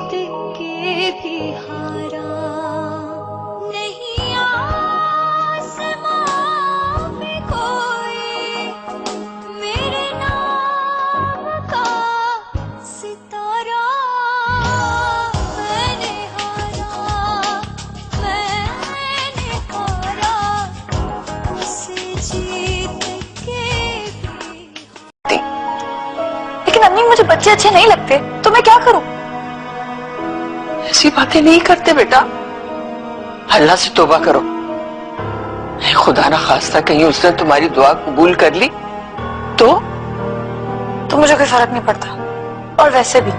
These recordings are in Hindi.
जीत के भी हारा नहीं, आसमां में कोई मेरे नाम का सितारा। मैंने हारा उसे जीत के भी। लेकिन अम्मी मुझे बच्चे अच्छे नहीं लगते, तो मैं क्या करूं? ऐसी बातें नहीं करते बेटा, अल्लाह से तौबा करो। खुदा ना खास्ता कहीं उसने तुम्हारी दुआ कबूल कर ली तो मुझे कोई फर्क नहीं पड़ता। और वैसे भी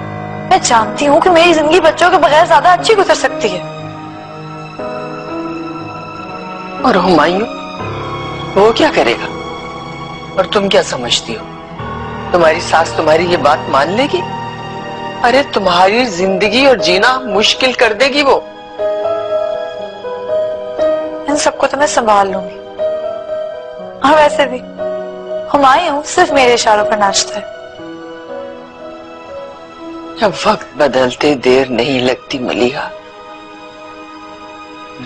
मैं जानती हूँ कि मेरी जिंदगी बच्चों के बगैर ज्यादा अच्छी गुजर सकती है। और हुमायूं वो क्या करेगा? और तुम क्या समझती हो, तुम्हारी सास तुम्हारी ये बात मान लेगी? अरे तुम्हारी जिंदगी और जीना मुश्किल कर देगी वो। इन सबको तो मैं संभाल लूंगी। और वैसे भी हुमायूं सिर्फ मेरे इशारों पर नाचता है। अब वक्त बदलते देर नहीं लगती मलिहा,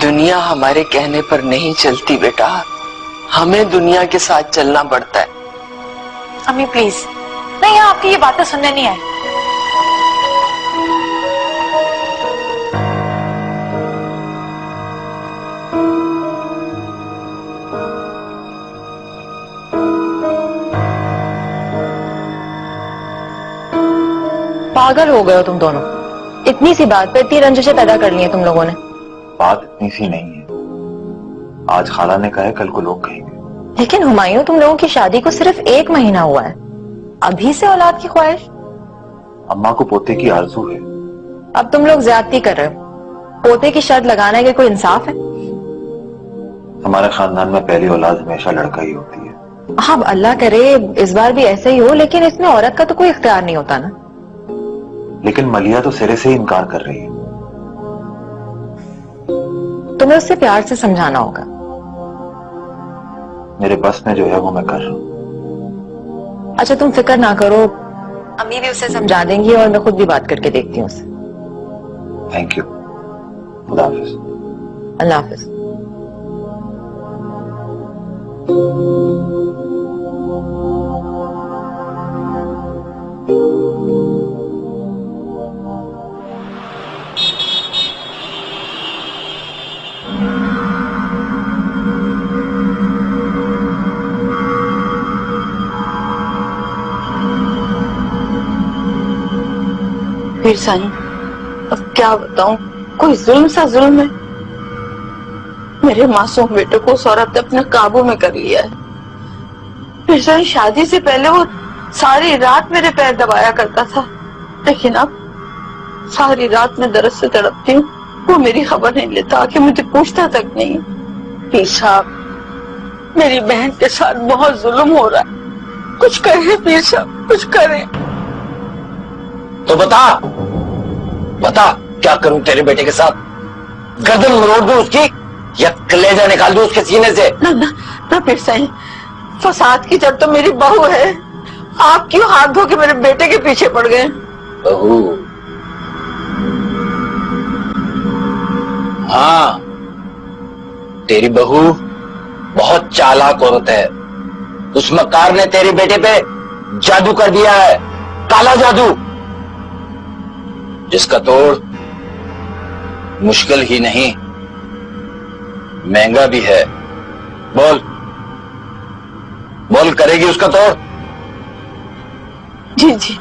दुनिया हमारे कहने पर नहीं चलती बेटा, हमें दुनिया के साथ चलना पड़ता है। अम्मी प्लीज, मैं यहाँ आपकी ये बातें सुनने नहीं आई। पागल हो गए हो तुम दोनों। इतनी सी बात पर इतनी रंजिशें पैदा कर ली हैं तुम लोगों ने। बात इतनी सी नहीं है, आज खाला ने कहा है, कल को लोग कहेंगे। लेकिन हुमायूं, तुम लोगों की शादी को सिर्फ 1 महीना हुआ है, अभी से औलाद की ख्वाहिश? अम्मा को पोते की आरज़ू है। अब तुम लोग ज्यादती कर रहे हो। पोते की शर्त लगाने के कोई इंसाफ है? हमारे खानदान में पहली औलाद हमेशा लड़का ही होती है। हाँ, अल्लाह करे इस बार भी ऐसे ही हो, लेकिन इसमें औरत का तो कोई इख्तियार नहीं होता ना। लेकिन मलिया तो सिरे से ही इनकार कर रही है। तुम्हें उससे प्यार से समझाना होगा। मेरे बस में जो है वो मैं कर रहा हूँ। अच्छा तुम फिक्र ना करो, अम्मी भी उसे समझा देंगी और मैं खुद भी बात करके देखती हूँ उससे। थैंक यू, खुदा हाफिज। अल्लाह हाफिज। फिर साईं, अब क्या बताऊं, कोई जुल्म सा जुल्म है। मेरे मासूम बेटे को उस औरत ने अपने काबू में कर लिया है। फिर साईं, शादी से पहले वो सारी रात मेरे पैर दबाया करता था, लेकिन अब सारी रात में दर्द से तड़पती हूँ, वो मेरी खबर नहीं लेता, आके मुझे पूछता तक नहीं। पीर साहब, मेरी बहन के साथ बहुत जुल्म हो रहा है, कुछ करें पीर साहब, कुछ करें। तो बता क्या करूं तेरे बेटे के साथ? गर्दन मरोड़ दूं उसकी या कलेजा निकाल दूं उसके सीने से? ना फिर सही, फसाद की जड़ तो मेरी बहू है। आप क्यों हाथ धो के मेरे बेटे के पीछे पड़ गए? बहू? हाँ, तेरी बहू बहुत चालाक औरत है। उस मक्कार ने तेरे बेटे पे जादू कर दिया है, काला जादू, जिसका तोड़ मुश्किल ही नहीं महंगा भी है। बोल बोल, करेगी उसका तोड़? जी जी,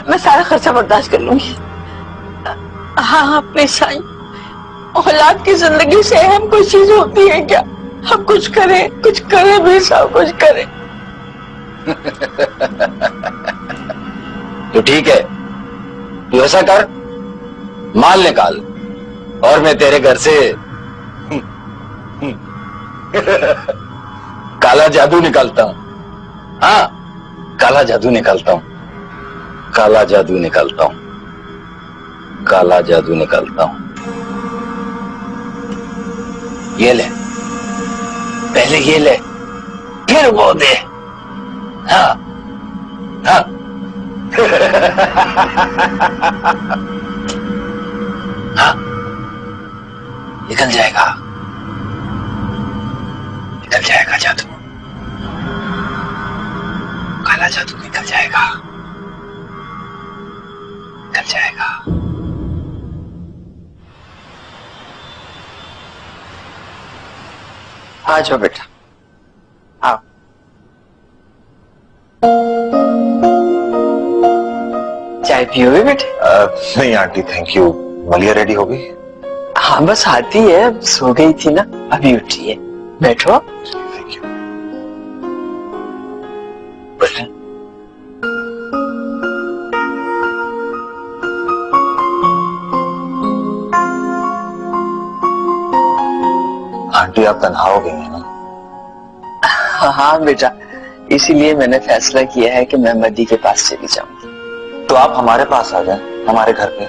मैं सारा खर्चा बर्दाश्त कर लूंगी। हाँ प्लीज साईं, औलाद की जिंदगी से अहम कोई चीज होती है क्या? हम कुछ करें भी साहब, कुछ करें। तो ठीक है, तू ऐसा कर, माल निकाल और मैं तेरे घर से काला जादू निकालता हूं। हाँ, काला जादू निकालता हूं, काला जादू निकालता हूं, काला जादू निकालता हूं। ये ले, पहले ये ले, फिर वो दे। हाँ हाँ। निकल जाएगा, निकल जाएगा जादू, काला जादू निकल जाएगा, निकल जाएगा। आ जाओ बेटा, आओ। चाय पियोगे बेटे? नहीं आंटी थैंक यू। मलिया रेडी हो गई? हाँ बस आती है, अब सो गई थी ना, अभी उठी है। बैठो। Thank you. आंटी आप तन्हा हो गई हैं ना? हाँ बेटा, इसीलिए मैंने फैसला किया है कि मैं मदी के पास चली जाऊंगी। तो आप हमारे पास आ जाएं, हमारे घर पे।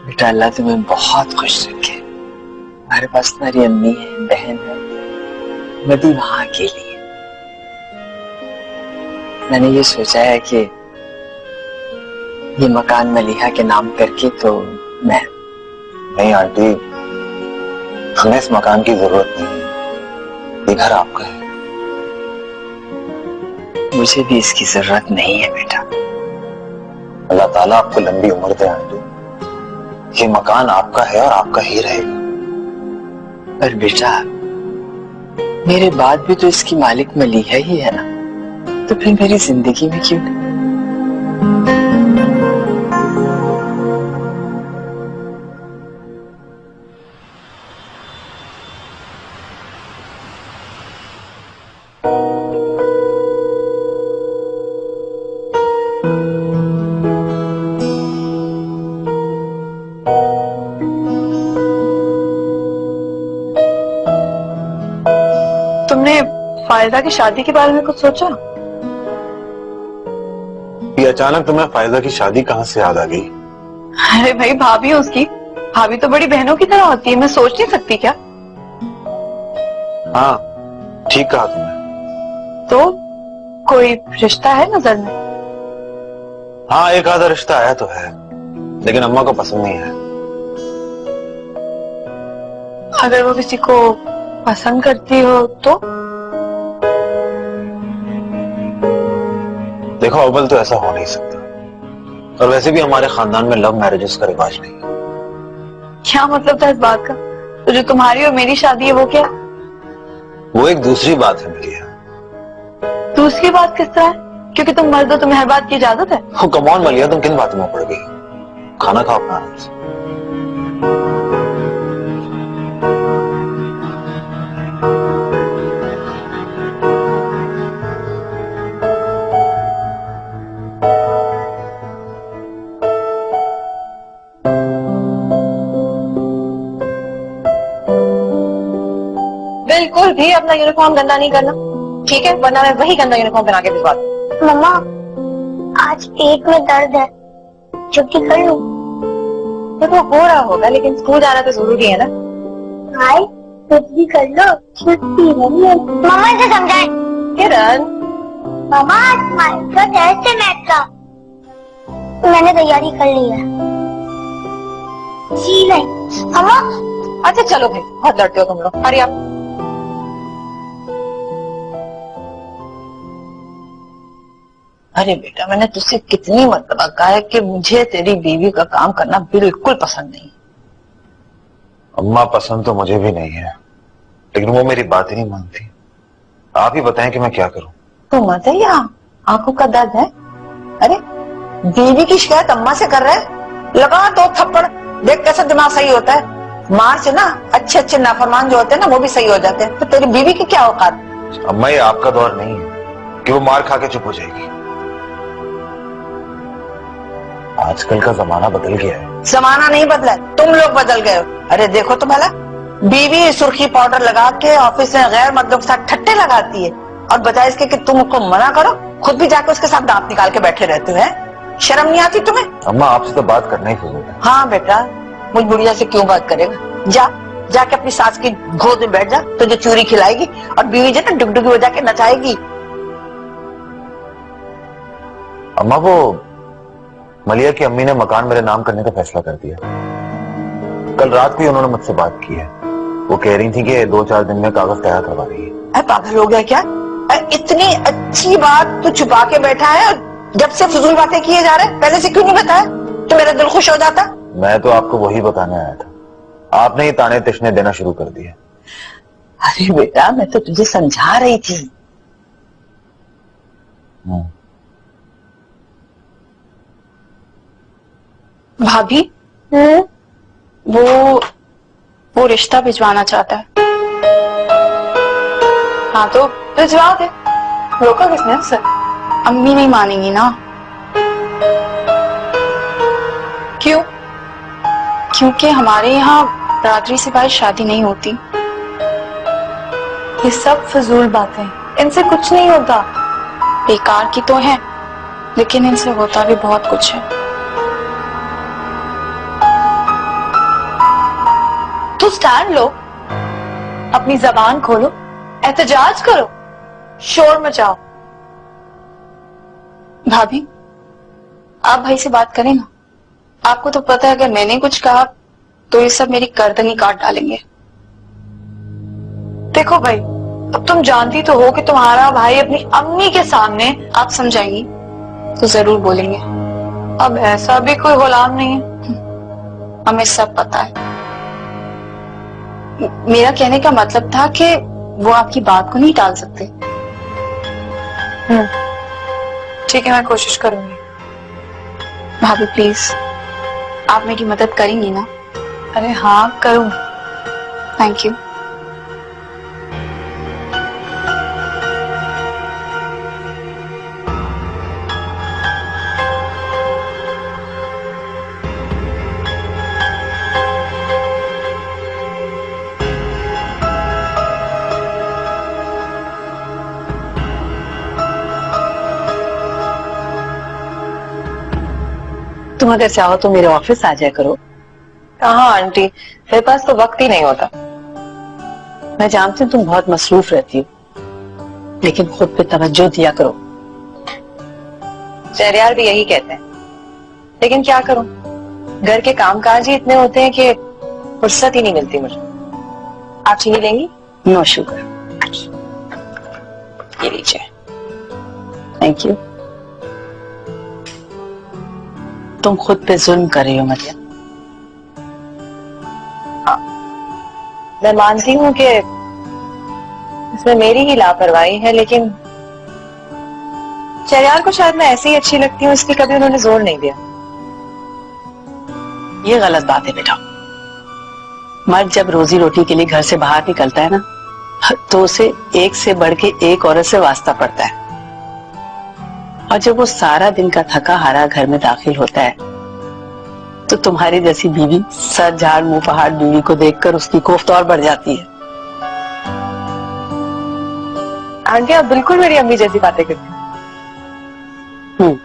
बेटा अल्लाह तुम्हें बहुत खुश रखे। हमारे पास तुम्हारी अम्मी है, बहन है, मदी वहां अकेली है। मैंने ये सोचा है कि ये मकान मलिहा के नाम करके तो मैं। नहीं आंटी, हमें इस मकान की जरूरत नहीं है, ये घर आपका है। मुझे भी इसकी जरूरत नहीं है बेटा। अल्लाह ताला आपको लंबी उम्र दे आंटी। ये मकान आपका है और आपका ही रहेगा। पर बेटा मेरे बाद भी तो इसकी मालिक मलिहा ही है ना, तो फिर मेरी जिंदगी में क्यों नहीं? तुमने फायदा की शादी के बारे में कुछ सोचा? ये अचानक तुम्हें फायदा की शादी कहाँ से याद आ गई? अरे भाई भाभी है उसकी, भाभी तो बड़ी बहनों की तरह होती है, मैं सोच नहीं सकती क्या? हाँ ठीक कहा तुमने। तो कोई रिश्ता है नजर में? हाँ एक आधा रिश्ता आया तो है, लेकिन अम्मा को पसंद नहीं है। अगर वो किसी को पसंद करती हो तो? देखो अव्वल तो ऐसा हो नहीं सकता, और वैसे भी हमारे खानदान में लव मैरिजेस का रिवाज नहीं है। क्या मतलब था इस बात का? तो जो तुम्हारी और मेरी शादी है वो क्या? वो एक दूसरी बात है मेरी। दूसरी बात किस तरह है? क्योंकि तुम मर्द हो, तुम्हें हर बात की इजाजत है। वो कमॉन मलिया, तुम किन बातों में पड़ गई? खाना खाओ अपना आराम से। बिल्कुल भी अपना यूनिफॉर्म गंदा नहीं करना, ठीक है? वरना मैं वही गंदा यूनिफॉर्म बना के भिजवा दूं। मम्मा आज पेट में दर्द है, छुट्टी कर लूं? देखो हो रहा होगा, लेकिन स्कूल जाना तो जरूरी है ना। भाई कुछ भी कर लो, छुट्टी नहीं है। मम्मा से समझाए। किरण मम्मा आज माइक का टेस्ट है मैथ का, मैंने तैयारी कर ली है। जी नहीं मम्मा। अच्छा चलो भाई, बहुत लड़ते हो तुम लोग, अरे आप। अरे बेटा मैंने तुझसे कितनी मरतबा कहा है कि मुझे तेरी बीवी का काम करना बिल्कुल पसंद नहीं। अम्मा पसंद तो मुझे भी नहीं है, लेकिन वो मेरी बात ही नहीं मानती। आप ही बताएं कि मैं क्या करूं। तो मत है या आंखों का दर्द है? अरे बीवी की शिकायत अम्मा से कर रहे हैं, लगा दो थप्पड़, देख कैसा दिमाग सही होता है। मार से ना अच्छे अच्छे नाफरमान जो होते हैं ना वो भी सही हो जाते हैं। तो तेरी बीवी की क्या औकात? अम्मा ये आपका दौर नहीं है कि वो मार खा के चुप हो जाएगी। आजकल का जमाना बदल गया है। जमाना नहीं बदला है, तुम लोग बदल गए हो। अरे देखो तो भला, बीवी सुर्खी पाउडर लगा के ऑफिस में गैर मर्दों के साथ ठट्टे लगाती है, और बजाय इसके कि तुम उसको मना करो, खुद भी जाके उसके साथ दांत निकाल के बैठे रहते हो। हैं? शर्म नहीं आती तुम्हें? अम्मा आपसे तो बात करना ही फिजूल है। हाँ बेटा, मुझ बुढ़िया से क्यों बात करेगा? जाके अपनी सास की गोद में बैठ जा, तुझे चूरी खिलाएगी और बीवी जो ना डुगडुगी हो जाके नचाएगी। अम्मा वो मलिया की अम्मी ने मकान मेरे नाम करने का फैसला कर दिया। कल रात को ही उन्होंने मुझसे बात की है। वो कह रही थी कि 2-4 दिन में कागज तैयार करवा रही है। अरे पागल हो गया क्या? अरे इतनी अच्छी बात तू छुपा के बैठा है और जब से फजूल बातें किए जा रहे हैं, पहले से क्यों नहीं बताया तो मेरा दिल खुश हो जाता। मैं तो आपको वही बताने आया था, आपने ही ताने तिशने देना शुरू कर दिए। अरे बेटा, मैं तो तुझे समझा रही थी। भाभी वो रिश्ता भिजवाना चाहता है। हाँ तो भिजवा दे, रोका किसने उसे? अम्मी नहीं मानेंगी ना। क्यों? क्योंकि हमारे यहाँ बरादरी से बाहर शादी नहीं होती। ये सब फजूल बातें, इनसे कुछ नहीं होता। बेकार की तो है, लेकिन इनसे होता भी बहुत कुछ है। तो स्टैंड लो, अपनी जबान खोलो, एहतजाज करो, शोर मचाओ। भाभी, आप भाई से बात करें ना। आपको तो पता है अगर मैंने कुछ कहा तो ये सब मेरी गर्दन काट डालेंगे। देखो भाई, अब तुम जानती तो हो कि तुम्हारा भाई अपनी अम्मी के सामने आप समझाएंगी तो जरूर बोलेंगे। अब ऐसा भी कोई गुलाम नहीं है, हमें सब पता है। मेरा कहने का मतलब था कि वो आपकी बात को नहीं टाल सकते। ठीक है, मैं कोशिश करूंगी। भाभी प्लीज, आप मेरी मदद करेंगी ना? अरे हाँ करूं। Thank you. तुम अगर चाहो तो मेरे ऑफिस आ जाया करो। कहाँ आंटी, मेरे पास तो वक्त ही नहीं होता। मैं जानती हूँ तुम बहुत मसरूफ रहती हो, लेकिन खुद पे तवज्जो दिया करो। शहरयार भी यही कहते हैं, लेकिन क्या करूं, घर के कामकाज ही इतने होते हैं कि फुर्सत ही नहीं मिलती मुझे। आप चीनी लेंगी? No sugar. ये लीजिए। Thank you. तुम खुद पे जुल्म कर रही हो मरियम। मैं मानती हूँ कि इसमें मेरी ही लापरवाही है, लेकिन शहरयार को शायद मैं ऐसे ही अच्छी लगती हूँ, इसलिए कभी उन्होंने जोर नहीं दिया। ये गलत बात है बेटा। मर्द जब रोजी रोटी के लिए घर से बाहर निकलता है ना, तो उसे एक से बढ़ के एक औरत से वास्ता पड़ता है। और जब वो सारा दिन का थका हारा घर में दाखिल होता है तो तुम्हारी जैसी बीवी सर झाड़ मुंह पहाड़ बीवी को देखकर उसकी कोफ्त और बढ़ जाती है। आंटी, आप बिल्कुल मेरी अम्मी जैसी बातें करती हैं।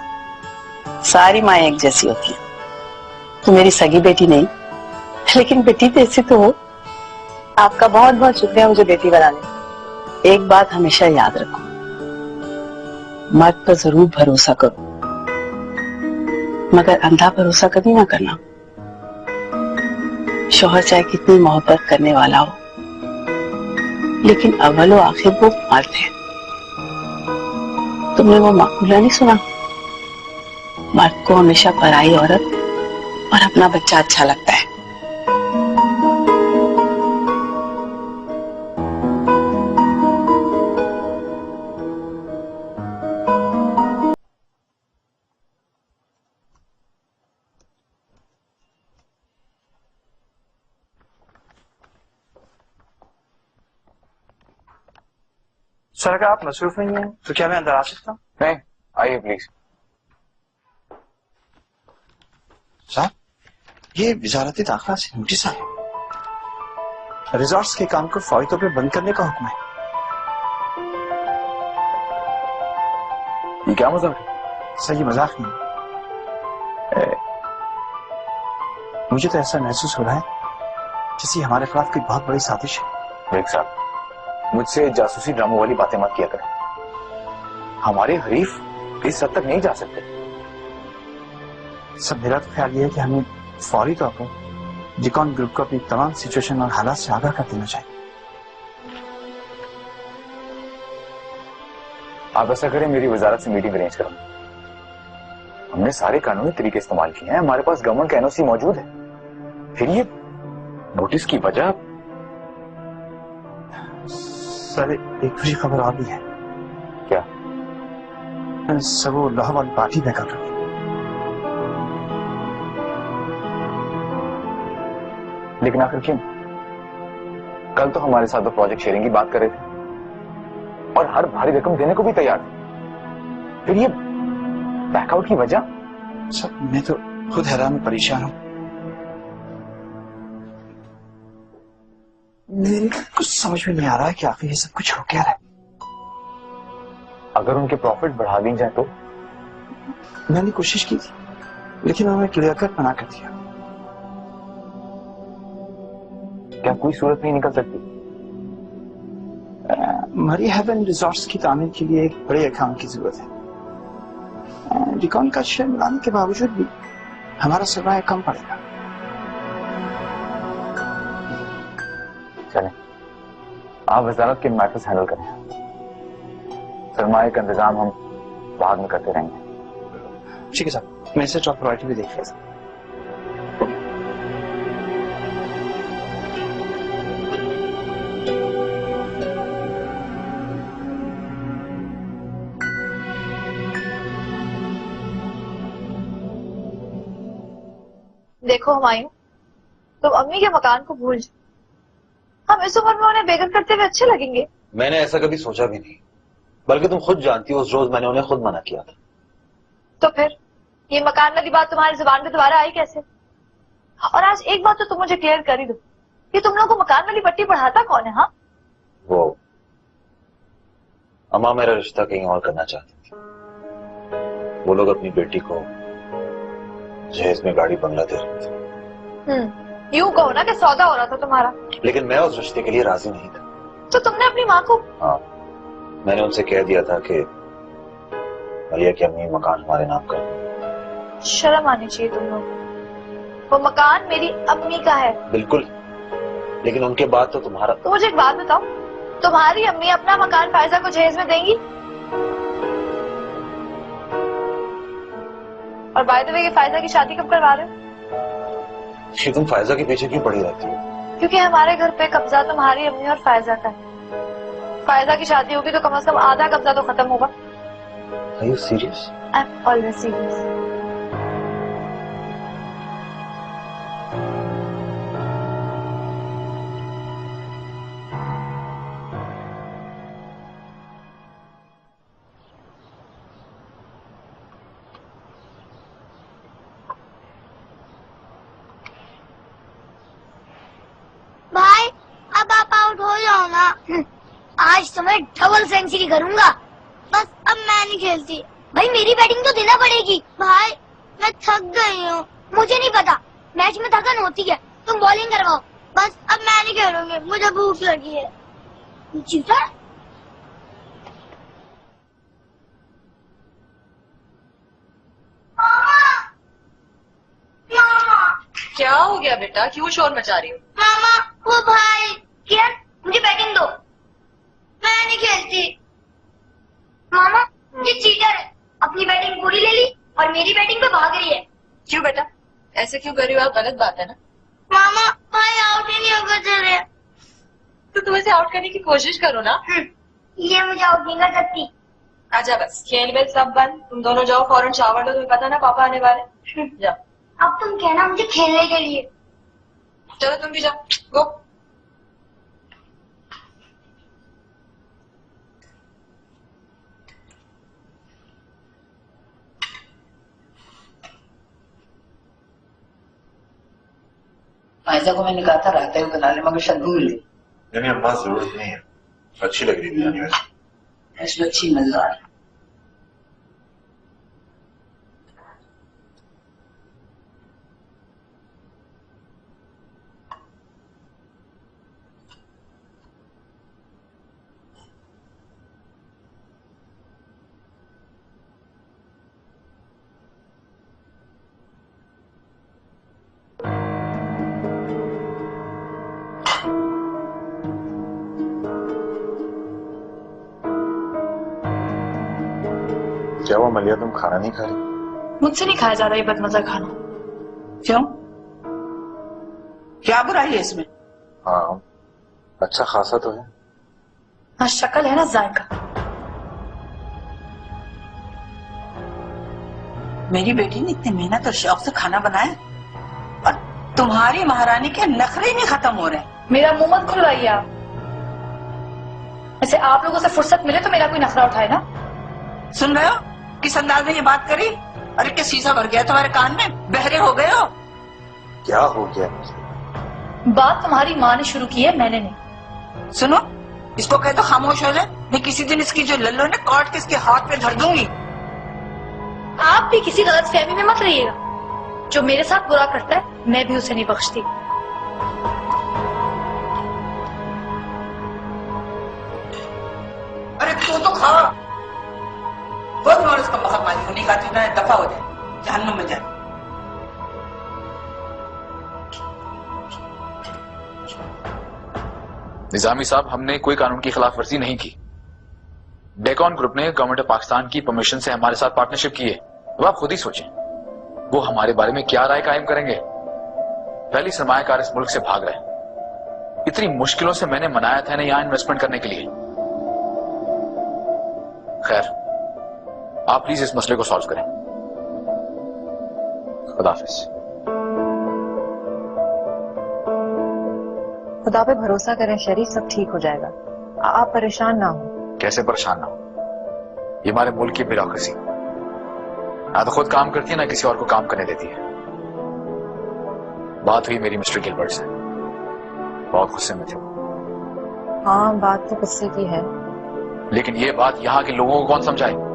सारी माँ एक जैसी होती है। तो मेरी सगी बेटी नहीं, लेकिन बेटी तो ऐसी तो हो। आपका बहुत बहुत शुक्रिया मुझे बेटी बनाने। एक बात हमेशा याद रखो, मर्द पर जरूर भरोसा करो, मगर अंधा भरोसा कभी ना करना। शौहर चाहे कितनी मोहब्बत करने वाला हो, लेकिन अव्वल व आखिर वो मर्द है। तुमने वो माकूला नहीं सुना, मर्द को हमेशा पराई औरत और अपना बच्चा अच्छा लगता है। सर, अगर आप मसरूफ नहीं हैं तो क्या मैं अंदर आ सकता हूँ? नहीं, आइए प्लीज। साहब, ये वजारत दाखिला से नोटिस आया, रिजॉर्ट्स के काम को फौरी तौर पर बंद करने का हुक्म है। ये क्या मजाक है? सर, ये मजाक नहीं है। मुझे तो ऐसा महसूस हो रहा है जैसे हमारे खिलाफ कोई बहुत बड़ी साजिश है। देख साहब, मुझसे जासूसी ड्रामों वाली बातें मत किया करें। हमारे हरीफ इस हद तक नहीं जा सकते। सब मेरा तो ख्याल ये है कि हमें फौरी तौर पर जिकॉन ग्रुप को अपनी तमाम सिचुएशन और हालात से आगाह कर देना चाहिए। आप ऐसा करें, मेरी वजारत से मीटिंग अरेंज करो। हमने सारे कानूनी तरीके इस्तेमाल किए हैं, हमारे पास गवर्नमेंट का एनओसी मौजूद है। फिर ये नोटिस की वजह? सर एक खुशी खबर और भी है। क्या? सर वो लोहा वाली पार्टी में कर रही है। लेकिन आखिर क्यों? कल तो हमारे साथ वो प्रोजेक्ट शेयरिंग की बात कर रहे थे और हर भारी रकम देने को भी तैयार थे। फिर ये बैकआउट की वजह? सर मैं तो खुद हैरान और परेशान हूं। मेरे को कुछ समझ में नहीं आ रहा है कि आखिर ये सब कुछ हो क्या रहा है। अगर उनके प्रॉफिट बढ़ा दी जाए तो? मैंने कोशिश की थी लेकिन उन्होंने क्लियर कट मना कर दिया। क्या कोई सूरत नहीं निकल सकती? मरी हेवन रिजॉर्ट्स की तामीर के लिए एक बड़े अकाउंट की जरूरत है। डिकॉन का शेयर मिलाने के बावजूद भी हमारा सरमाया कम पड़ेगा। चलें, आप वजारत के मैटर्स हैंडल करें, सरमाए का इंतजाम हम बाद में करते रहेंगे। ठीक है साहब, मैं इसे टॉप प्रायोरिटी भी देख लेता हूं। देखो हुमायूं, तुम अम्मी के मकान को भूल जाओ। हम इस उम्र में उन्हें बेघर करते हुए अच्छे लगेंगे? मैंने ऐसा कभी सोचा भी नहीं, बल्कि तुम खुद जानती हो उस रोज मैंने उन्हें खुद मना किया था। तो फिर ये मकान वाली बात तुम्हारी जुबान पे दोबारा आई कैसे? और आज एक बात तो तुम मुझे क्लियर कर ही दो कि तुम लोगों को मकान वाली पट्टी पढ़ाता कौन है? हाँ, वो अम्मा मेरा रिश्ता कहीं और करना चाहती थी। वो लोग अपनी बेटी को जहेज में गाड़ी बंगला दे रहे थे। यूं कहो ना कि सौदा हो रहा था तुम्हारा। लेकिन मैं उस रिश्ते के लिए राजी नहीं था। तो तुमने अपनी माँ को? हाँ, मैंने उनसे कह दिया था कि मलिया की अम्मी मकान हमारे नाम कर। शर्म आनी चाहिए तुम लोग। वो मकान मेरी अम्मी का है। बिल्कुल, लेकिन उनके बाद तो तुम्हारा। तो मुझे एक बात बताओ, तुम्हारी अम्मी अपना मकान फायजा को जहेज में देंगी? और बाय द वे, ये फायजा की शादी कब करवा रहे हो? कि तुम फायजा के पीछे क्यों पड़ी रहती हो? क्योंकि हमारे घर पे कब्जा तुम्हारी अम्मी और फायजा का है। फायजा की शादी होगी तो कम से कम आधा कब्जा तो खत्म होगा। Are you serious? I'm always serious. भाई अब आप आउट हो जाओ ना। आज तो मैं डबल सेंचुरी करूंगा। बस अब मैं नहीं खेलती। भाई मेरी बैटिंग तो देना पड़ेगी। भाई मैं थक गई हूँ। मुझे नहीं पता, मैच में थकन होती है। तुम बॉलिंग करवाओ। बस अब मैं नहीं खेलूंगी, मुझे भूख लगी है। चीटर, क्या हो गया बेटा, क्यों शोर मचा रही हो? मामा वो भाई। किरण मुझे बैटिंग दो, मैं नहीं खेलती। मामा ये चीटर है, अपनी बैटिंग पूरी ले ली और मेरी बैटिंग पे भाग रही है। क्यों बेटा, ऐसे क्यों कर रही हो आप? गलत बात है ना। मामा भाई आउट ही नहीं होकर चले। तो तुम इसे आउट करने की कोशिश करो ना। ये मुझे आउट नहीं कर सकती। आजा, बस खेल वेल सब बंद। तुम दोनों जाओ, फौरन शावर लो, तुम्हें पता ना पापा आने वाले। जाओ। अब तुम कहना मुझे खेलने के लिए। चलो तुम भी जाओ, गो। फायजा को मैंने कहा था रायता ही बना ले, मगर शायद भूल गई। नहीं अम्मा, जरूरत नहीं है, अच्छी लग रही बिरयानी वैसे। ऐसी अच्छी मजेदार। क्या हुआ मलिया, तुम खाना नहीं खा रही? मुझसे नहीं खाया जा रहा ये बदमजा खाना। क्यों? क्या बुराई है इसमें? हाँ, अच्छा खासा तो है। ना शक्ल है ना जायका। मेरी बेटी ने इतनी मेहनत और शौक से खाना बनाया और तुम्हारी महारानी के नखरे नहीं खत्म हो रहे। मेरा मुंह मत खुलवाइए आप। ऐसे आप लोगों से फुर्सत मिले तो मेरा कोई नखरा उठाए ना। सुन रहे हो किस अंदाज में ये बात करी? अरे क्या शीशा भर गया तुम्हारे कान में? बहरे हो गए हो? क्या हो गया? बात तुम्हारी माँ ने शुरू की है, मैंने नहीं। सुनो, इसको कहे तो खामोश हो जाए, नहीं किसी दिन इसकी जो लल्लो ने काट के इसके हाथ पे धर दूंगी। आप भी किसी गलत फहमी में मत रहिएगा। जो मेरे साथ बुरा करता है मैं भी उसे नहीं बख्शती। अरे तू तो खा, बहुत और इसका बहुत मालिक होने का चुना है, दफा हो जाए, जहन्नुम में जाए। निजामी साहब, हमने कोई कानून की खिलाफ वर्जी नहीं की। डेकॉन ग्रुप ने गवर्नमेंट ऑफ पाकिस्तान की परमिशन से हमारे साथ पार्टनरशिप की है। अब आप खुद ही सोचें, वो हमारे बारे में क्या राय कायम करेंगे। पहली सरमायाकार इस मुल्क से भाग रहे हैं। इतनी मुश्किलों से मैंने मनाया था ना यहाँ इन्वेस्टमेंट करने के लिए। खैर, आप प्लीज इस मसले को सॉल्व करें। खुदा हाफिज। खुदा पे भरोसा करें शरीफ, सब ठीक हो जाएगा। आप परेशान ना हो। कैसे परेशान ना हो? ये हमारे मुल्क की ब्यूरोक्रेसी ना तो खुद काम करती है ना किसी और को काम करने देती है। बात हुई मेरी मिस्टर गिलबर्ट से, बहुत गुस्से में थे। हाँ, बात तो गुस्से की है, लेकिन ये बात यहाँ के लोगों को कौन समझाए?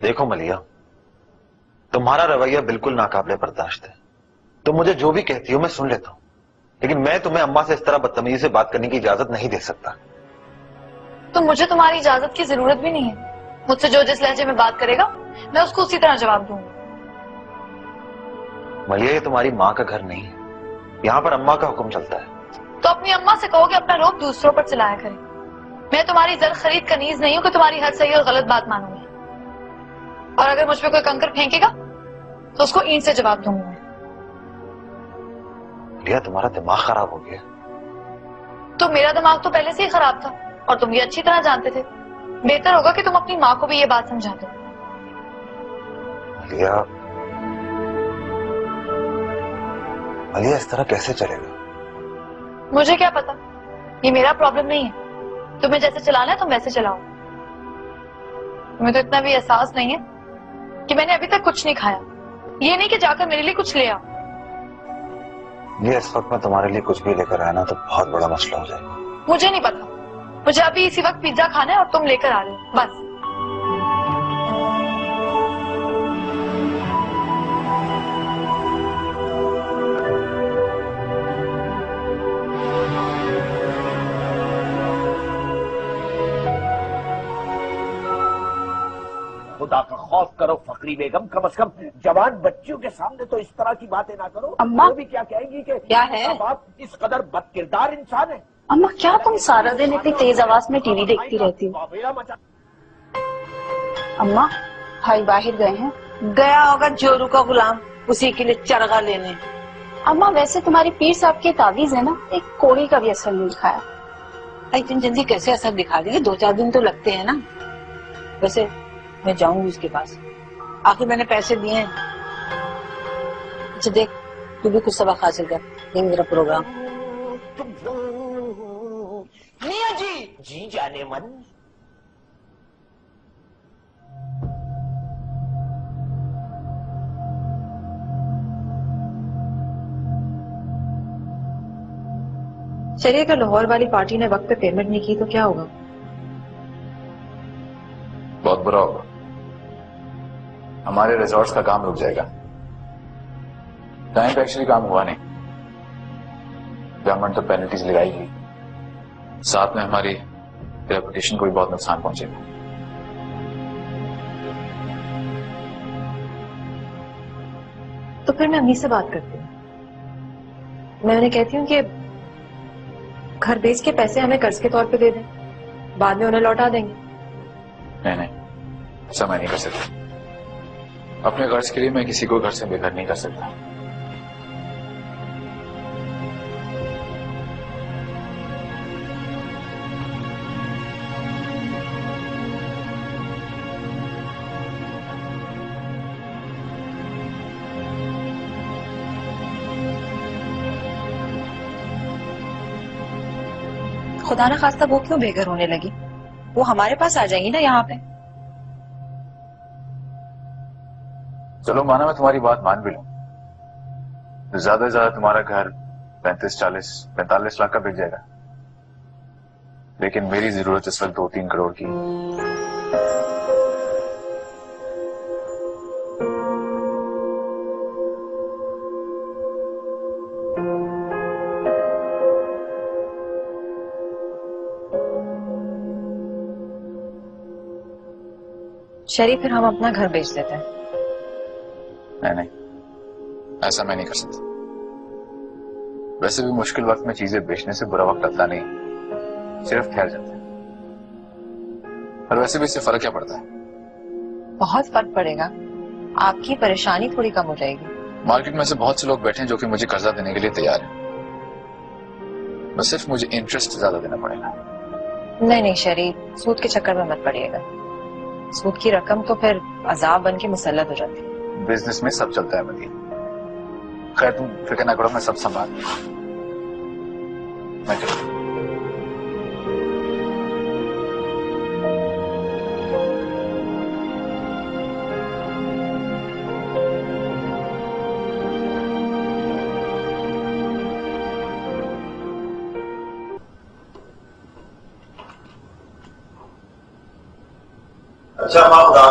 देखो मलिया, तुम्हारा रवैया बिल्कुल नाकाबिले बर्दाश्त है। तुम मुझे जो भी कहती हो मैं सुन लेता हूं, लेकिन मैं तुम्हें अम्मा से इस तरह बदतमीजी से बात करने की इजाजत नहीं दे सकता। तो मुझे तुम्हारी इजाजत की जरूरत भी नहीं है। मुझसे जो जिस लहजे में बात करेगा मैं उसको उसी तरह जवाब दूंगा। मलिया, ये तुम्हारी माँ का घर नहीं है, यहाँ पर अम्मा का हुक्म चलता है। तो अपनी अम्मा से कहो कि अपना रोब दूसरों पर चलाया करे। मैं तुम्हारी जर खरीद कनीज नहीं हूं कि तुम्हारी हर सही और गलत बात मानूंगी। और अगर मुझ पे कोई कंकर फेंकेगा तो उसको ईंट से जवाब दूंगी मैं। मलिया, तुम्हारा दिमाग खराब हो गया। तो मेरा दिमाग तो पहले से ही खराब था और तुम ये अच्छी तरह जानते थे। बेहतर होगा कि तुम अपनी माँ को भी ये बात समझा दो। मलिया, इस तरह कैसे चलेगा? मुझे क्या पता, ये मेरा प्रॉब्लम नहीं है। तुम्हें जैसे चलाना है तुम वैसे चलाओ। तुम्हें तो इतना भी एहसास नहीं है कि मैंने अभी तक कुछ नहीं खाया। ये नहीं कि जाकर मेरे लिए कुछ ले आओ। ये इस वक्त मैं तुम्हारे लिए कुछ भी लेकर आया ना तो बहुत बड़ा मसला हो जाएगा। मुझे नहीं पता, मुझे अभी इसी वक्त पिज्जा खाना है और तुम लेकर आ रहे हो बस। खुदा का खौफ करो फकरी बेगम, कम से कम जवान बच्चियों के सामने तो इस तरह की बातें ना करो। अम्मा, वो भी क्या कहेंगी कि क्या है? अब आप इस कदर बदकिरदार इंसान है। अम्मा, क्या तुम सारा दिन इतनी तेज आवाज में टीवी देखती रहती हो? अम्मा, भाई बाहर गए हैं। गया होगा जोरू का गुलाम, उसी के लिए चरगा लेने। अम्मा, वैसे तुम्हारी पीर साहब की तावीज है ना, एक कोड़ी का भी असर नहीं दिखाया। इतनी जल्दी कैसे असर दिखा देंगे? 2-4 दिन तो लगते हैं ना। वैसे मैं जाऊंगी उसके पास, आखिर मैंने पैसे दिए हैं। अच्छा देख, तू भी कुछ सबक हासिल कर, ये मेरा प्रोग्राम। मियां जी, जी जाने मन। चलिए, अगर लाहौर वाली पार्टी ने वक्त पे पेमेंट नहीं की तो क्या होगा? बहुत बुरा होगा। हमारे रिजॉर्ट्स का काम रुक जाएगा। टाइम पे एक्चुअली काम हुआ नहीं। गवर्नमेंट तो पेनल्टीज लगाएगी, साथ में हमारी रेपुटेशन को भी बहुत नुकसान पहुंचेगा। तो फिर मैं अम्मी से बात करती हूँ। मैं उन्हें कहती हूँ कि घर बेच के पैसे हमें कर्ज के तौर पे दे दें, बाद में उन्हें लौटा देंगे। नहीं, ऐसा मैं नहीं कर सकता। अपने कर्ज के लिए मैं किसी को घर से बेघर नहीं कर सकता। खुदा ना खास्ता वो क्यों बेघर होने लगी? वो हमारे पास आ जाएंगी ना यहाँ पे। चलो माना मैं तुम्हारी बात मान भी लूं, तो ज्यादा से ज्यादा तुम्हारा घर 45 लाख का बिक जाएगा। लेकिन मेरी जरूरत इस वक्त 2-3 करोड़ की। शरीफ, फिर हम अपना घर बेच देते हैं। नहीं, ऐसा मैं नहीं कर सकता। वैसे भी मुश्किल वक्त में चीजें बेचने से बुरा वक्त आता नहीं, सिर्फ ठहर जाता है। और वैसे भी इससे फर्क क्या पड़ता है? बहुत फर्क पड़ेगा, आपकी परेशानी थोड़ी कम हो जाएगी। मार्केट में से बहुत से लोग बैठे हैं जो कि मुझे कर्जा देने के लिए तैयार हैं, बस सिर्फ मुझे इंटरेस्ट ज्यादा देना पड़ेगा। नहीं शरीफ, सूद के चक्कर में मत पड़िएगा। सूद की रकम तो फिर अजाब बन के मुसल्लत हो जाती है। बिजनेस में सब चलता है मदिया। खैर तुम फिक्र ना करो, मैं सब संभाल मैं चलूं। अच्छा माँ खुदा।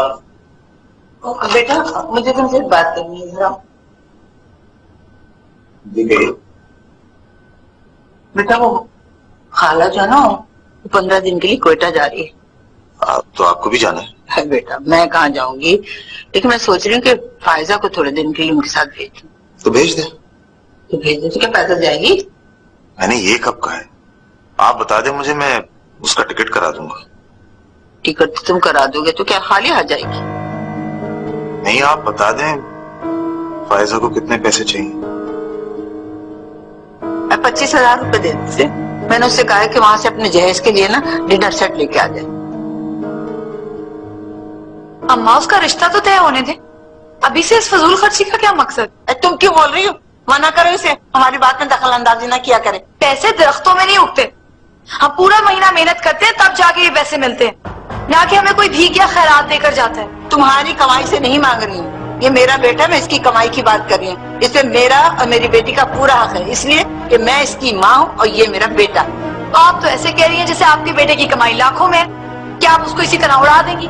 बेटा मुझे तुमसे एक बात करनी है जरा। जी कहिए। बेटा वो खाला जो है ना, 15 दिन के लिए कोयटा जा रही है। तो आपको भी जाना है? बेटा मैं कहाँ जाऊंगी, लेकिन मैं सोच रही हूँ कि फायजा को थोड़े दिन के लिए उनके साथ भेज दूं। तो भेज दे। तो भेज दे तो क्या पैसा जाएगी? मैंने ये कब कहा है? आप बता दें मुझे, मैं उसका टिकट करा दूंगा। टिकट तो तुम करा दोगे तो क्या खाली आ जाएगी? नहीं, आप बता दें फायजा को कितने पैसे चाहिए। 25,000 रुपए दे देते। मैंने उससे कहा है कि वहां से अपने जहेज के लिए ना डिनर सेट लेके आ जाए। अम्मा उसका रिश्ता तो तय होने दे, अभी से इस फजूल खर्ची का क्या मकसद? तुम क्यों बोल रही हो? मना करो इसे, हमारी बात में दखल अंदाजी ना किया करे। पैसे दरख्तों में नहीं उगते, हम पूरा महीना मेहनत करते हैं तब जाके ये पैसे मिलते हैं, ना कि हमें कोई भीख या खैरात देकर जाता है। तुम्हारी कमाई से नहीं मांग रही हूँ, ये मेरा बेटा, मैं इसकी कमाई की बात कर रही हूँ। इसमें मेरा और मेरी बेटी का पूरा हक है, इसलिए कि मैं इसकी माँ हूँ और ये मेरा बेटा। तो आप तो ऐसे कह रही हैं जैसे आपके बेटे की कमाई लाखों में है। क्या आप उसको इसी तरह उड़ा देंगी?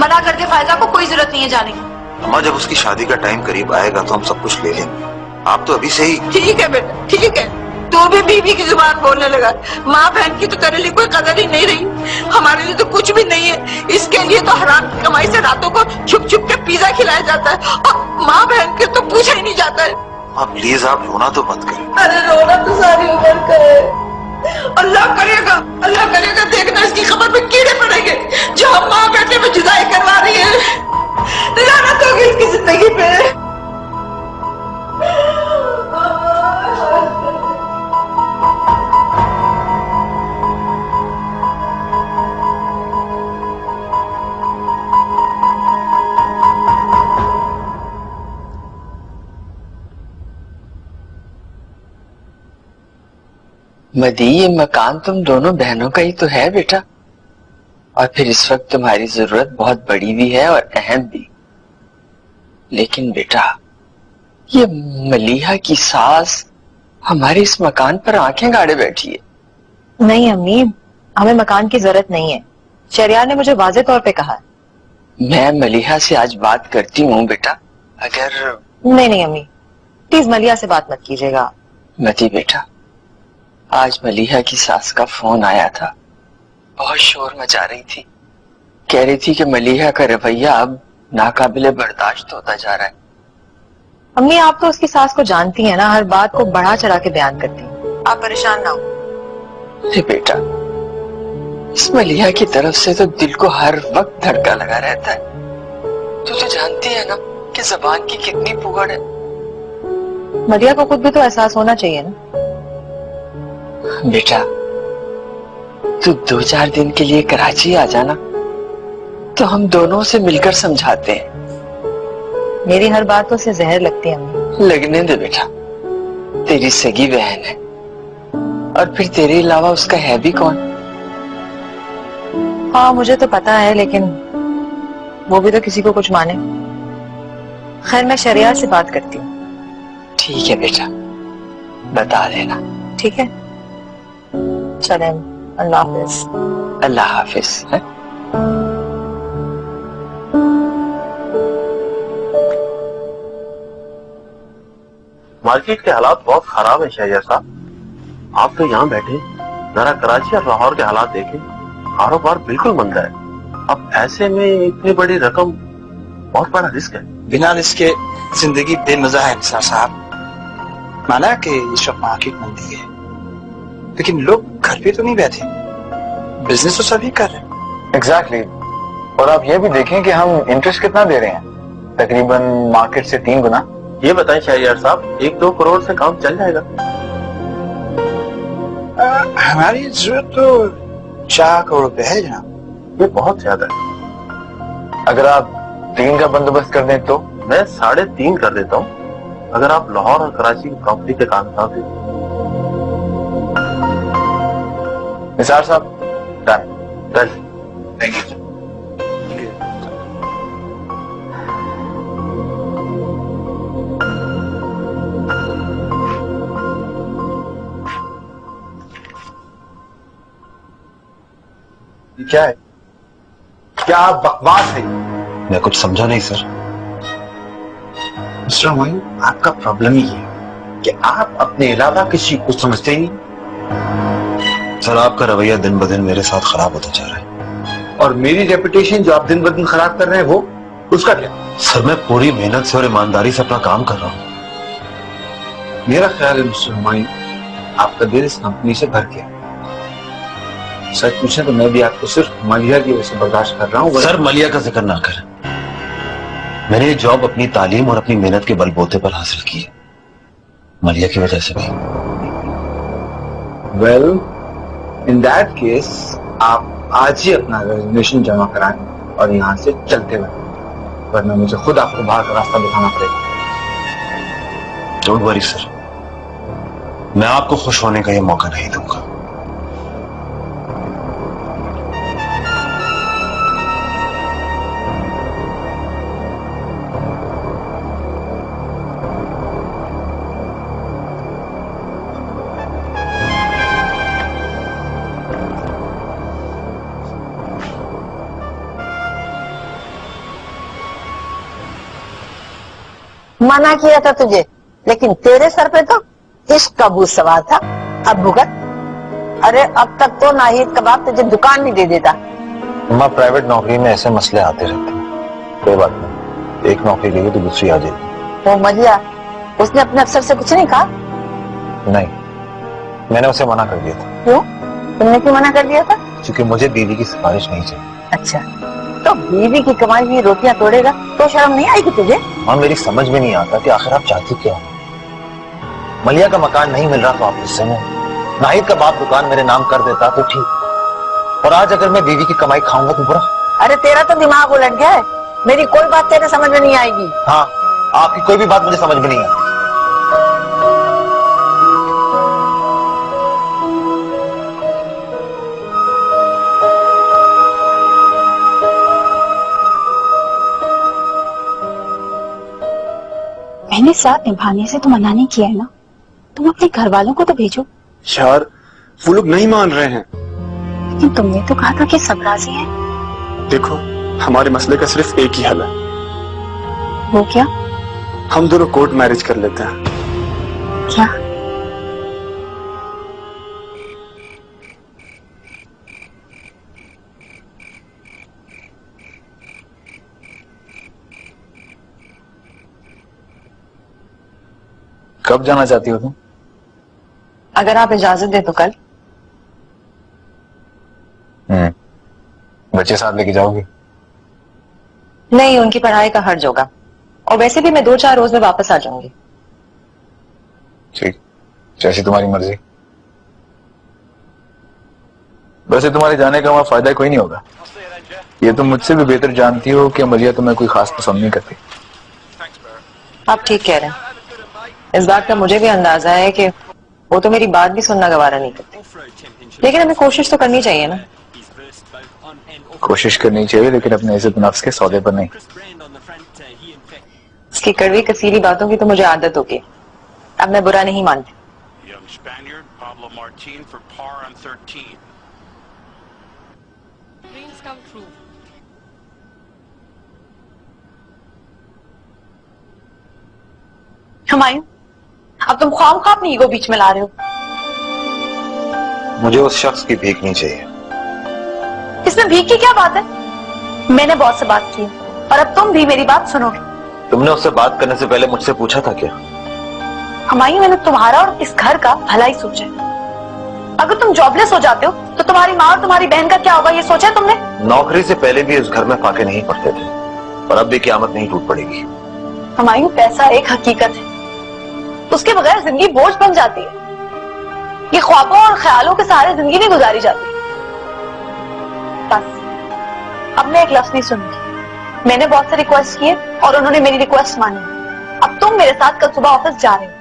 मना कर दे फायजा को, कोई जरूरत नहीं है जाने की। अम्मा जब उसकी शादी का टाइम करीब आएगा तो हम सब कुछ ले लेंगे। आप तो अभी से ही। ठीक है बेटा, ठीक है। तू भी बीवी की जुबान बोलने लगा। माँ बहन की तो तेरे लिए कोई कदर ही नहीं रही, हमारे लिए तो कुछ भी नहीं है। इसके लिए तो हराम की कमाई से रातों को छुप छुप के पिज्जा खिलाया जाता है और माँ बहन के तो पूछा ही नहीं जाता है। आप प्लीज आप रोना तो मत करें। अरे रोना तो सारी उम्र का है। अल्लाह करेगा देखना इसकी खबर में कीड़े पड़ेंगे जो हम माँ बेटे में जुदाई करवा रही है। लानत होगी इसकी जिंदगी पे। मदी, ये मकान तुम दोनों बहनों का ही तो है बेटा, और फिर इस वक्त तुम्हारी जरूरत बहुत बड़ी भी है और अहम भी। लेकिन बेटा, ये मलीहा की सास हमारे इस मकान पर आंखें गाड़े बैठी है। नहीं अम्मी, हमें मकान की जरूरत नहीं है, शरिया ने मुझे वाज़े तौर पे कहा है। मैं मलीहा से आज बात करती हूँ बेटा। अगर नहीं अम्मी, प्लीज मलिया से बात मत कीजिएगा। मती बेटा, आज मलीहा की सास का फोन आया था बहुत शोर मचा रही थी, कह रही थी कि मलिहा का रवैया अब नाकाबिले बर्दाश्त होता जा रहा है। अम्मी आप तो उसकी सास को जानती हैं ना, हर बात को बढ़ा चढ़ा के बयान करती हैं। आप परेशान ना हो। अरे बेटा, इस मलिहा की तरफ से तो दिल को हर वक्त धड़का लगा रहता है। तू तो जानती है ना कि जबान की कितनी पुगड़ है। मलिहा को खुद भी तो एहसास होना चाहिए ना। बेटा, तू 2-4 दिन के लिए कराची आ जाना, तो हम दोनों से मिलकर समझाते हैं। मेरी हर बात तो उसे जहर लगती है अम्मी। लगने दे बेटा, तेरी सगी बहन है, और फिर तेरे अलावा उसका है भी कौन? हाँ मुझे तो पता है, लेकिन वो भी तो किसी को कुछ माने। खैर मैं शरिया से बात करती हूँ। ठीक है बेटा, बता देना। ठीक है, चलें, अल्लाह हाफिज। अल्लाह हाफिज। है? मार्केट के हालात बहुत खराब है शहजाद साहब। आप तो यहाँ बैठे, जरा कराची और लाहौर के हालात देखें, कारोबार बिल्कुल मंदा है। अब ऐसे में इतनी बड़ी रकम बहुत बड़ा रिस्क है। बिना रिस्क के जिंदगी बेमजा है निसार साहब। माना कि इस वक्त मार्केट मंदी है, लेकिन लोग घर पे तो नहीं बैठे, बिजनेस तो सभी कर रहे हैं। एग्जैक्टली। और आप ये भी देखें कि हम इंटरेस्ट कितना दे रहे हैं, तकरीबन मार्केट से 3 गुना। ये बताएं शहरियार साहब, 1-2 करोड़ से काम चल जाएगा? हमारी जरूरत तो 4 करोड़ रुपए है जनाब। ये बहुत ज्यादा है। अगर आप 3 का बंदोबस्त कर दें तो मैं 3.5 कर देता हूँ, अगर आप लाहौर और कराची की प्रॉपर्टी के कागजात दें। निसार साहब, डन। Thank you. क्या है? क्या बकवास है? मैं कुछ समझा नहीं सर। मिस्टर मोइन, आपका प्रॉब्लम ही है कि आप अपने अलावा किसी को समझते ही नहीं। सर, आपका रवैया दिन ब दिन मेरे साथ खराब होता जा रहा है। और मेरी रेपुटेशन जो आप दिन ब दिन खराब कर रहे हैं, वो उसका क्या? सर, मैं पूरी मेहनत से और ईमानदारी से अपना काम कर रहा हूँ। मेरा ख्याल है मिस्टर मोइन, आपका दिल इस कंपनी से भर गया। सच पूछें तो मैं भी आपको सिर्फ मलिया की वजह से बर्दाश्त कर रहा हूँ। सर, मलिया का जिक्र ना करें। मैंने ये जॉब अपनी तालीम और अपनी मेहनत के बलबूते पर हासिल की है, मलिया की वजह से नहीं। वेल, इन दैट केस आप आज ही अपना रेजिग्नेशन जमा कराएं और यहाँ से चलते बने, वरना मुझे खुद आपको बाहर का रास्ता दिखाना पड़ेगा। डोंट वरी सर, मैं आपको खुश होने का ये मौका नहीं दूंगा। मना किया था तुझे, लेकिन तेरे सर पे तो इश्क का भूत सवार था। अब भुगत। अरे अब तक तो नाहिद कबाब तुझे दुकान भी दे देता। अम्मा, प्राइवेट नौकरी में ऐसे मसले आते रहते हैं। कोई बात नहीं, एक नौकरी गई तो दूसरी आ जाएगी। वो मजिया, उसने अपने अफसर से कुछ नहीं कहा? नहीं, मैंने उसे मना कर दिया था। क्यों? तुमने क्यों मना कर दिया था? क्योंकि मुझे बीवी की सिफारिश नहीं चाहिए। अच्छा, तो बीवी की कमाई हुई रोटियां तोड़ेगा तो शर्म नहीं आएगी तुझे? हाँ, मेरी समझ में नहीं आता कि आखिर आप चाहती क्या हो। मलिया का मकान नहीं मिल रहा तो आप गुस्से में, नाहिद का बाप दुकान मेरे नाम कर देता तो ठीक, और आज अगर मैं बीवी की कमाई खाऊंगा तो बुरा। अरे तेरा तो दिमाग उलट गया है, मेरी कोई बात तेरे समझ में नहीं आएगी। हाँ, आपकी कोई भी बात मुझे समझ में नहीं आती। मैंने साथ निभाने से तो मना नहीं किया है ना, तुम अपने घर वालों को तो भेजो। यार, वो लोग नहीं मान रहे हैं। लेकिन तुमने तो कहा था कि सब राजी हैं। देखो, हमारे मसले का सिर्फ एक ही हल है। वो क्या? हम दोनों कोर्ट मैरिज कर लेते हैं। क्या? कब जाना चाहती हो तुम? अगर आप इजाजत दे तो कल। बच्चे साथ लेके जाओगे? नहीं, उनकी पढ़ाई का हर्ज होगा, और वैसे भी मैं 2-4 रोज में वापस आ जाऊंगी। ठीक, जैसी तुम्हारी मर्जी। वैसे तुम्हारे जाने का वहां फायदा कोई नहीं होगा। ये तुम मुझसे भी बेहतर जानती हो कि मरिया तुम्हें कोई खास पसंद नहीं करती। आप ठीक कह रहे हैं। इस बात का मुझे भी अंदाजा है कि वो तो मेरी बात भी सुनना गवारा नहीं करती, लेकिन हमें कोशिश तो करनी चाहिए ना। कोशिश करनी चाहिए, लेकिन अपने इज्जत नफ्स के सौदे पर नहीं। उसकी कड़वी कसीली बातों की तो मुझे आदत होगी, अब मैं बुरा नहीं मानती। हुमायूं, अब तुम ख्वाम अपनी ईगो बीच में ला रहे हो। मुझे उस शख्स की भीख नहीं चाहिए। इसमें भीख की क्या बात है? मैंने बॉस से बात की और अब तुम भी मेरी बात सुनोगे। तुमने उससे बात करने से पहले मुझसे पूछा था क्या? हुमायूं, मैंने तुम्हारा और इस घर का भला ही सोचा है। अगर तुम जॉबलेस हो जाते हो तो तुम्हारी माँ और तुम्हारी बहन का क्या होगा, ये सोचा है तुमने? नौकरी से पहले भी इस घर में फाके नहीं पड़ते थे, और अब भी क़यामत नहीं टूट पड़ेगी। हुमायूं, पैसा एक हकीकत है, उसके बगैर जिंदगी बोझ बन जाती है। ये ख्वाबों और ख्यालों के सहारे जिंदगी नहीं गुजारी जाती। बस अब मैं एक लफ्ज नहीं सुनूंगी। मैंने बहुत से रिक्वेस्ट किए और उन्होंने मेरी रिक्वेस्ट मानी। अब तुम मेरे साथ कल सुबह ऑफिस जा रहे हो।